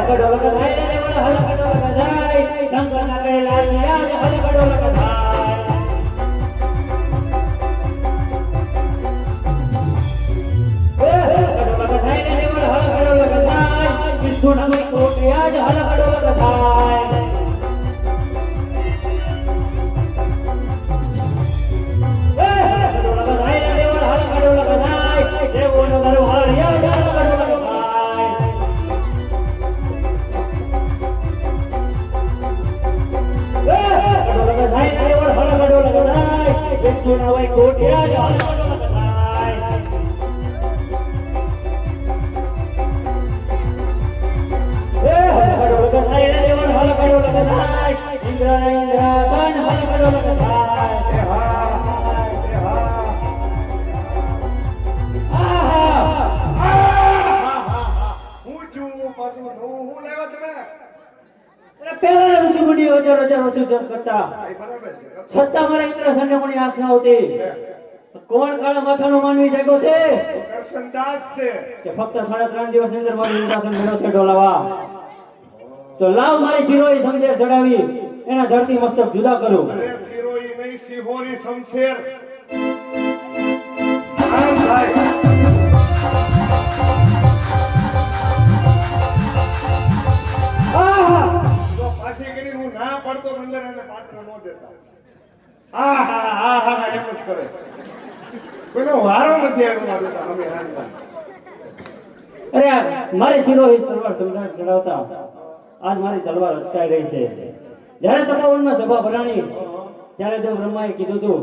હલકડોલક થાય રે દેવળ હલકડોલક થાય શંકરના કૈલાસિયા હલકડોલક થાય હલકડોલક થાય રે દેવળ હલકડોલક થાય વિષ્ણુના કોટિયા જ હલકડોલક થાય હલકડોલક થાય રે દેવળ હલકડોલક થાય દેવોનો દરબારિયા જ હલકડોલક થાય હલકડોલક થાય રે દેવળ હલકડોલક થાય વિષ્ણુના કોટિયા જ હલકડોલક થાય હલકડોલક થાય રે દેવળ હલકડોલક થાય ઇન્દ્રના ઇન્દ્રાસન હલકડોલક થાય પેલા ઋષિ મુનિઓ હજારો હજારો સૂચન કરતા છતાં મારા ઇન્દ્રાસનને મુનિ આંખ ન આવતી કોણ કાળા માથાનો માનવી જાગ્યો છે કરશનદાસ છે કે ફક્ત 3.5 દિવસની અંદર મારું ઇન્દ્રાસન મેળો છે ઢોલાવા તો લાવ મારી શિરોઈ સમજેર ચડાવી એના ધરતી મસ્તક જુદા કરું અરે શિરોઈ નહીં સિહોરી શમશેર આમ થાય તો પાછી કરી હું ના પડતો અંદર એને પાત્ર ન દેતા એમ જ કરે કોઈનો વારો નથી આવ્યો દેતા અમે હાલતા અરે મારી શિરોઈ તલવાર સમજાર ચડાવતા આજ મારી તલવાર અચકાઈ રહી છે જ્યારે તપોવનમાં સભા ભરાણી ત્યારે દેવ બ્રહ્માએ કીધું હતું